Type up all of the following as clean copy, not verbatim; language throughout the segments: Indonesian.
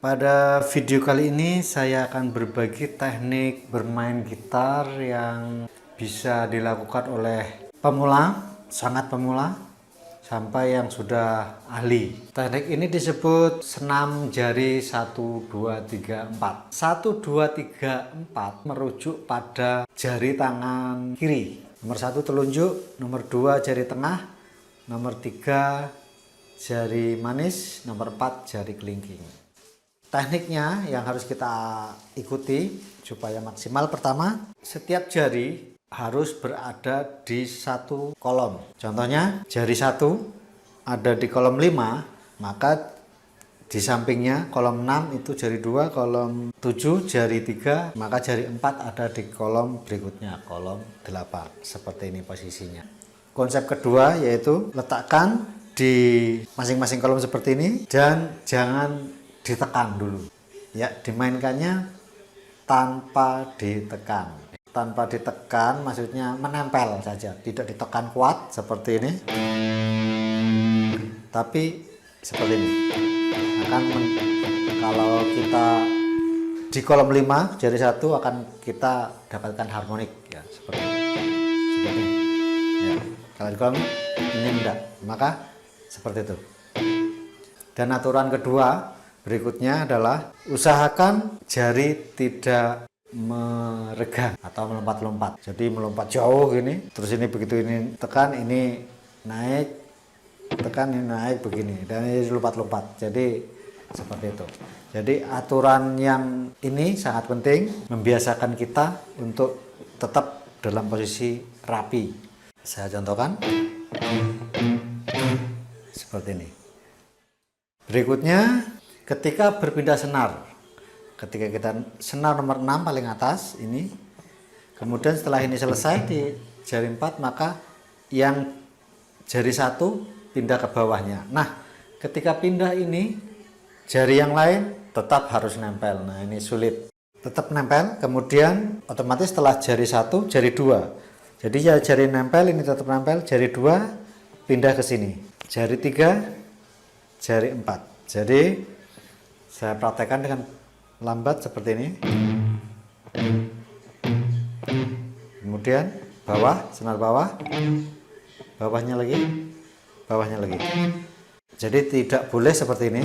Pada video kali ini saya akan berbagi teknik bermain gitar yang bisa dilakukan oleh pemula, sangat pemula, sampai yang sudah ahli. Teknik ini disebut senam jari 1, 2, 3, 4. 1, 2, 3, 4 merujuk pada jari tangan kiri. Nomor 1 telunjuk, nomor 2 jari tengah, nomor 3 jari manis, nomor 4 jari kelingking. Tekniknya yang harus kita ikuti supaya maksimal, pertama, setiap jari harus berada di satu kolom. Contohnya jari 1 ada di kolom 5, maka di sampingnya kolom 6 itu jari 2, kolom 7 jari 3, maka jari 4 ada di kolom berikutnya, kolom 8. Seperti ini posisinya. Konsep kedua yaitu letakkan di masing-masing kolom seperti ini dan jangan ditekan dulu ya, dimainkannya tanpa ditekan. Tanpa ditekan maksudnya menempel saja, tidak ditekan kuat seperti ini, tapi seperti ini kalau kita di kolom 5 jari 1 akan kita dapatkan harmonik ya, seperti ini ya. Kalau di kolom ini enggak, maka seperti itu. Dan aturan kedua berikutnya adalah usahakan jari tidak meregang atau melompat-lompat. Jadi melompat jauh gini, terus ini begitu ini tekan, ini naik, tekan, ini naik begini, dan ini lompat-lompat. Jadi seperti itu. Jadi aturan yang ini sangat penting, membiasakan kita untuk tetap dalam posisi rapi. Saya contohkan seperti ini. Berikutnya, ketika berpindah senar, ketika kita senar nomor 6 paling atas ini, kemudian setelah ini selesai di jari 4, maka yang jari 1 pindah ke bawahnya. Nah, ketika pindah ini, jari yang lain tetap harus nempel. Nah, ini sulit, tetap nempel. Kemudian otomatis setelah jari 1, jari 2. Jadi ya jari nempel, ini tetap nempel, jari 2 pindah ke sini, jari 3, jari 4. Jadi saya praktekkan dengan lambat seperti ini. Kemudian bawah, senar bawah, bawahnya lagi, bawahnya lagi. Jadi tidak boleh seperti ini.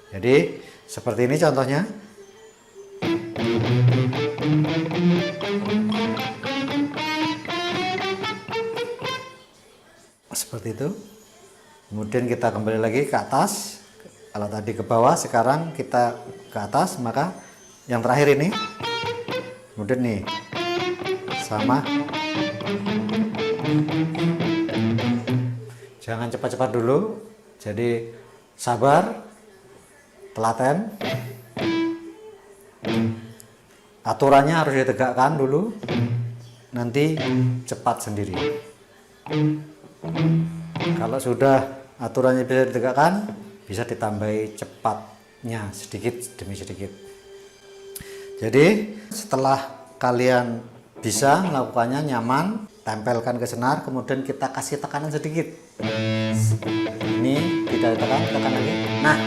Jadi seperti ini contohnya. Seperti itu. Kemudian kita kembali lagi ke atas. Kalau tadi ke bawah, sekarang kita ke atas, maka yang terakhir ini. Kemudian nih sama. Jangan cepat-cepat dulu. Jadi sabar, telaten. Aturannya harus ditegakkan dulu. Nanti cepat sendiri. Kalau sudah aturannya bisa ditegakkan, bisa ditambahi cepatnya sedikit demi sedikit. Jadi setelah kalian bisa melakukannya nyaman, tempelkan ke senar, kemudian kita kasih tekanan sedikit. Ini tidak ditekan, tekan lagi. Nah,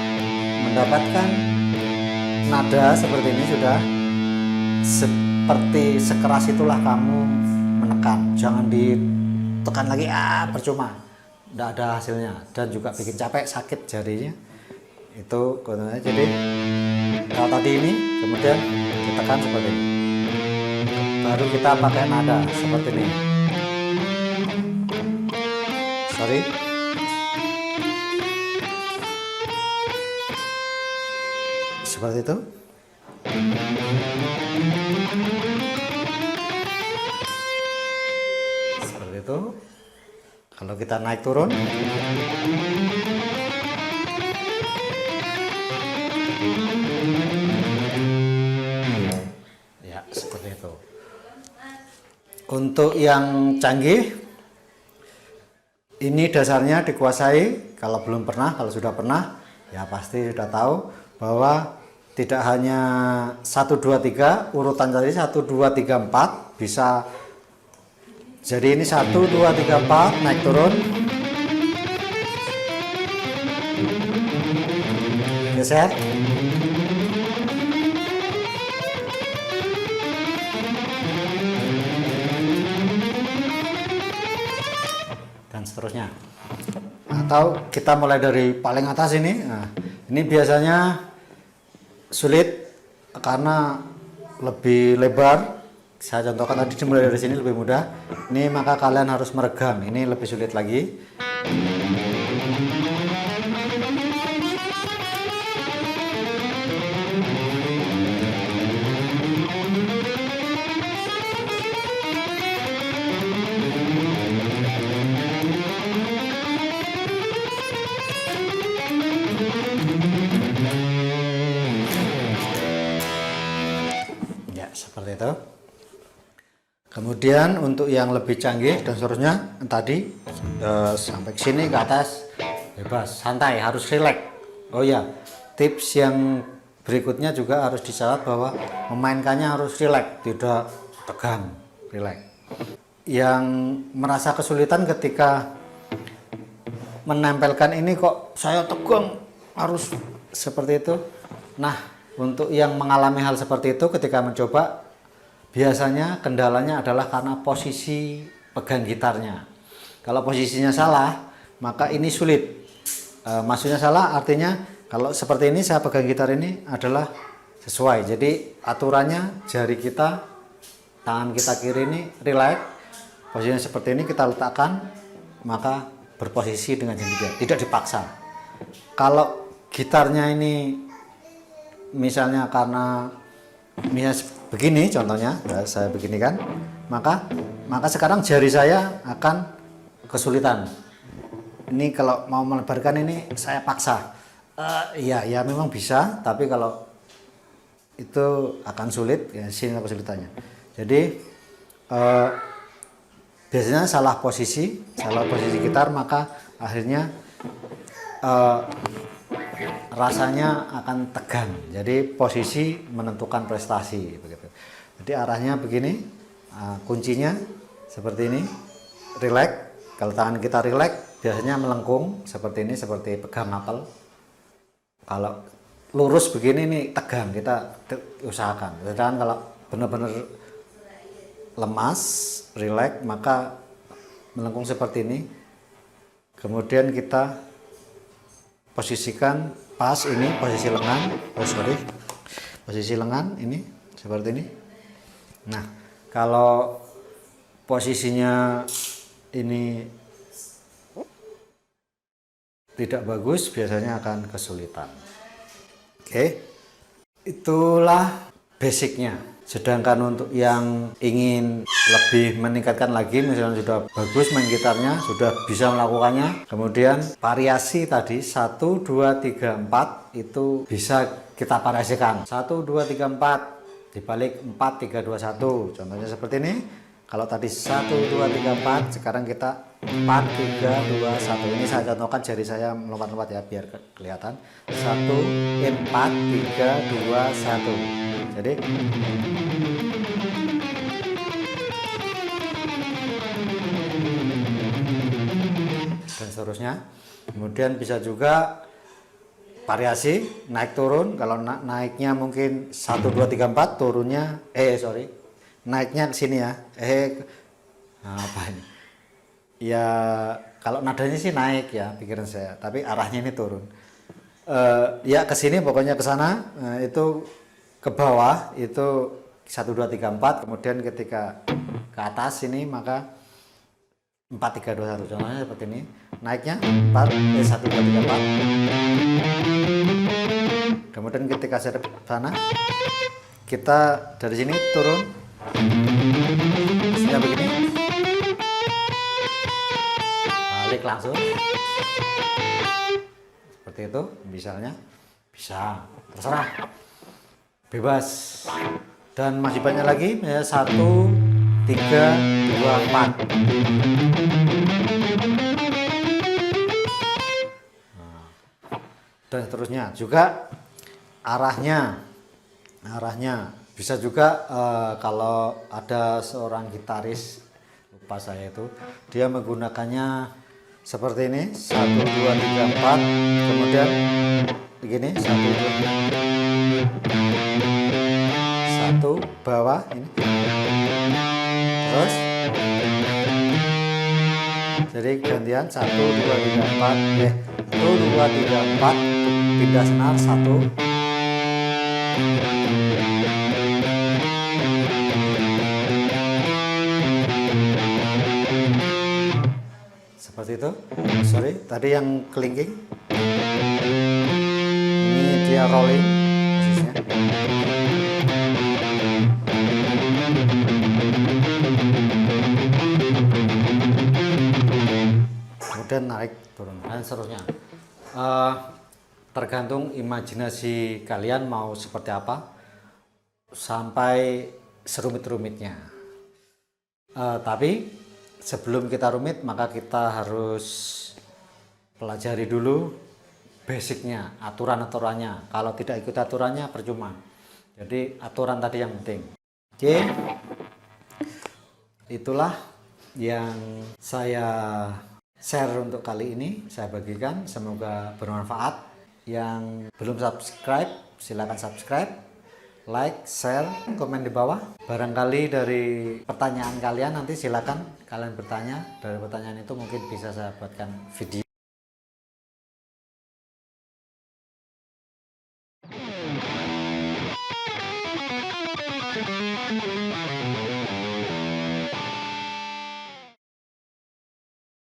mendapatkan nada seperti ini sudah seperti sekeras itulah kamu menekan. Jangan ditekan lagi, percuma, tidak ada hasilnya dan juga bikin capek, sakit jarinya. Itu kontennya. Jadi kalau tadi ini kemudian ditekan seperti ini, baru kita pakai nada seperti ini. Sorry, seperti itu. Seperti itu. Kalau kita naik turun, ya seperti itu. Untuk yang canggih, ini dasarnya dikuasai. Kalau belum pernah, kalau sudah pernah, ya pasti sudah tahu bahwa tidak hanya 1 2 3 urutan tadi 1 2 3 4 bisa. Jadi ini 1 2 3 4 naik turun. Geser. Dan seterusnya. Atau kita mulai dari paling atas ini. Nah, ini biasanya sulit karena lebih lebar. Saya contohkan tadi dimulai dari sini lebih mudah. Ini maka kalian harus meregang. Ini lebih sulit lagi. Ya, seperti itu. Kemudian untuk yang lebih canggih dan seterusnya tadi sampai ke sini ke atas bebas, santai, harus rileks. Oh ya, tips yang berikutnya juga harus dicatat bahwa memainkannya harus rileks, tidak tegang, rileks. Yang merasa kesulitan ketika menempelkan ini kok saya tegang harus seperti itu. Nah, untuk yang mengalami hal seperti itu ketika mencoba, biasanya kendalanya adalah karena posisi pegang gitarnya. Kalau posisinya salah, maka ini sulit. Maksudnya salah artinya kalau seperti ini saya pegang gitar ini adalah sesuai. Jadi aturannya jari kita, tangan kita kiri ini rileks. Posisinya seperti ini kita letakkan, maka berposisi dengan jari kita, tidak dipaksa. Kalau gitarnya ini misalnya karena begini contohnya, ya, saya begini kan, maka sekarang jari saya akan kesulitan. Ini kalau mau melebarkan ini saya paksa. Ya memang bisa, tapi kalau itu akan sulit, ya sini kesulitannya. Jadi biasanya salah posisi gitar, maka akhirnya rasanya akan tegang. Jadi posisi menentukan prestasi begitu. Jadi arahnya begini, kuncinya seperti ini, rileks. Kalau tangan kita rileks, biasanya melengkung seperti ini, seperti pegang apel. Kalau lurus begini nih tegang, kita usahakan. Sedangkan kalau benar-benar lemas, rileks, maka melengkung seperti ini. Kemudian kita posisikan pas ini posisi lengan, posisi lengan ini seperti ini. Nah, kalau posisinya ini tidak bagus, biasanya akan kesulitan. Oke, itulah basicnya. Sedangkan untuk yang ingin lebih meningkatkan lagi, misalnya sudah bagus main gitarnya, sudah bisa melakukannya, kemudian variasi tadi 1, 2, 3, 4 itu bisa kita variasikan. 1, 2, 3, 4 dibalik 4, 3, 2, 1. Contohnya seperti ini. Kalau tadi 1, 2, 3, 4, sekarang kita 4, 3, 2, 1. Ini saya contohkan jari saya melompat-lompat ya, biar kelihatan. 1, 4, 3, 2, 1. Jadi dan seterusnya. Kemudian bisa juga variasi naik turun. Kalau naiknya mungkin 1, 2, 3, 4, turunnya naiknya ke sini ya. Apa ini? Ya kalau nadanya sih naik ya pikiran saya, tapi arahnya ini turun. Ya ke sini pokoknya ke sana, itu ke bawah itu 1, 2, 3, 4. Kemudian ketika ke atas ini maka 4, 3, 2, 1. Contohnya seperti ini. Naiknya 1, 2, 3, 4. Kemudian ketika saya ke sana, kita dari sini turun. Hasilnya begini. ketik langsung seperti itu, misalnya bisa, terserah, bebas. Dan masih banyak lagi ya, 1, 3, 2, 4. Dan seterusnya. Juga arahnya bisa juga kalau ada seorang gitaris, lupa saya itu, dia menggunakannya seperti ini, 1, 2, 3, 4, kemudian begini, 1, 2, 1 bawah ini, terus jadi gantian 1, 2, 3, 4, 1, 2, 3, 4, pindah senar 1, seperti itu. Sorry, tadi yang kelingking ini dia rolling posisinya. Kemudian naik turun dan seterusnya. Tergantung imajinasi kalian mau seperti apa sampai serumit-rumitnya. Tapi sebelum kita rumit, maka kita harus pelajari dulu basicnya, aturan-aturannya. Kalau tidak ikut aturannya percuma. Jadi aturan tadi yang penting. Oke, itulah yang saya share untuk kali ini, saya bagikan, semoga bermanfaat. Yang belum subscribe silahkan subscribe, like, share, komen di bawah. Barangkali dari pertanyaan kalian nanti silakan kalian bertanya, dari pertanyaan itu mungkin bisa saya buatkan video.